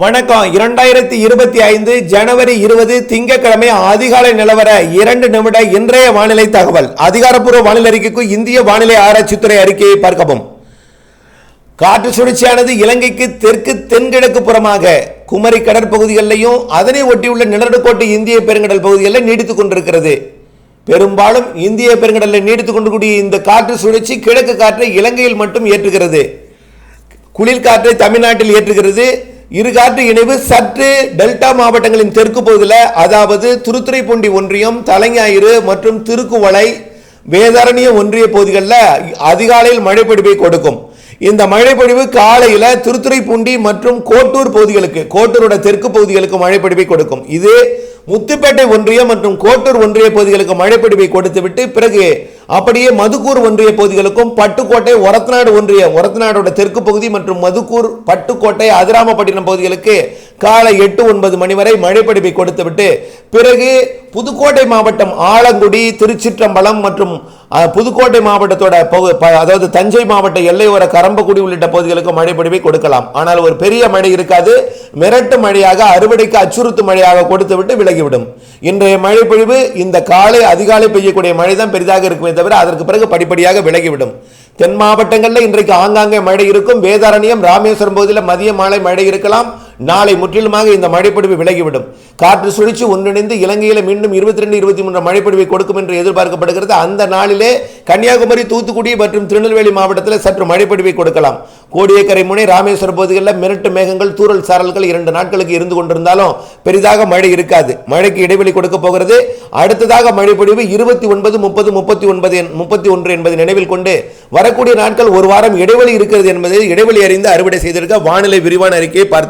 வணக்கம். 2025 ஜனவரி 20 திங்கட்கிழமை அதிகாலை நிலவர 2 நிமிட இன்றைய வானிலை தகவல். அதிகாரப்பூர்வ வானிலை அறிக்கைக்கு இந்திய வானிலை ஆராய்ச்சித்துறை அறிக்கையை பார்க்கவும். காற்று சுழற்சியானது இலங்கைக்கு தெற்கு தென்கிழக்கு புறமாக குமரி கடற்பகுதிகளிலையும் அதனை ஒட்டியுள்ள நிலநடுக்கோட்டு இந்திய பெருங்கடல் பகுதிகளில் நீடித்துக் கொண்டிருக்கிறது. பெரும்பாலும் இந்திய பெருங்கடலில் நீடித்துக் கொண்டிருக்கூடிய இந்த காற்று சுழற்சி கிழக்கு காற்றை இலங்கையில் மட்டும் ஏற்றுகிறது. குளிர்காற்றை தமிழ்நாட்டில் ஏற்றுகிறது. இரு காற்று இணைவு சற்று டெல்டா மாவட்டங்களின் தெற்கு பகுதியில், அதாவது திருத்துறைப்பூண்டி ஒன்றியம், தலைஞாயிறு மற்றும் திருக்குவளை, வேதாரண்ய ஒன்றிய பகுதிகளில் அதிகாலையில் மழைப்பொழிவை கொடுக்கும். இந்த மழைப்பொழிவு காலையில் திருத்துறைப்பூண்டி மற்றும் கோட்டூர் பகுதிகளுக்கு, கோட்டூரோட தெற்கு பகுதிகளுக்கு மழைப்பொழிவை கொடுக்கும். இது முத்துப்பேட்டை ஒன்றியம் மற்றும் கோட்டூர் ஒன்றிய பகுதிகளுக்கு மழைப்பொழிவை கொடுத்துவிட்டு பிறகு அப்படியே மதுக்கூர் ஒன்றிய பகுதிகளுக்கும் பட்டுக்கோட்டை ஒரத்தநாடோட தெற்கு பகுதி மற்றும் மதுக்கூர், பட்டுக்கோட்டை, அதிராமப்பட்டினம் பகுதிகளுக்கு காலை 8-9 மணி வரை மழைப்பொழிவை கொடுத்துவிட்டு பிறகு புதுக்கோட்டை மாவட்டம் ஆலங்குடி, திருச்சிற்றம்பலம் மற்றும் புதுக்கோட்டை மாவட்டத்தோட அதாவது தஞ்சை மாவட்ட எல்லையோர கரம்பக்குடி உள்ளிட்ட பகுதிகளுக்கு மழைப்பொழிவை கொடுக்கலாம். ஆனால் ஒரு பெரிய மழை இருக்காது. மிரட்டு மழையாக, அறுவடைக்கு அச்சுறுத்தும் மழையாக கொடுத்துவிட்டு விலகிவிடும். இன்றைய மழைப்பொழிவு இந்த காலை அதிகாலை பெய்யக்கூடிய மழை தான் பெரிதாக இருக்குமே தவிர அதற்கு பிறகு படிப்படியாக விலகிவிடும். தென் மாவட்டங்களில் இன்றைக்கு ஆங்காங்கே மழை இருக்கும். வேதாரண்யம், ராமேஸ்வரம் பகுதியில் மதிய மாலை மழை இருக்கலாம். நாளை முற்றிலுமாக இந்த மழைப்பொழிவு விலகிவிடும். காற்று சுழற்சி ஒன்றிணைந்து இலங்கையில் மீண்டும் 22-23 மழைப்பொழிவை கொடுக்கும் என்று எதிர்பார்க்கப்படுகிறது. அந்த நாளிலே கன்னியாகுமரி, தூத்துக்குடி மற்றும் திருநெல்வேலி மாவட்டத்தில் சற்று மழைப்பொழிவை கொடுக்கலாம். கோடியக்கரை முனை, ராமேஸ்வரம் பகுதிகளில் மிரட்டு மேகங்கள், தூறல் சாரல்கள் 2 நாட்களுக்கு இருந்து கொண்டிருந்தாலும் பெரிதாக மழை இருக்காது. மழைக்கு இடைவெளி கொடுக்க போகிறது. அடுத்ததாக மழைப்பொழிவு 29, 30, 31 என்பதை நினைவில் கொண்டு வரக்கூடிய நாட்கள் ஒரு வாரம் இடைவெளி இருக்கிறது என்பதை இடைவெளி அறிந்து அறுவடை செய்திருக்க வானிலை விரிவான அறிக்கையை பார்த்திருக்க.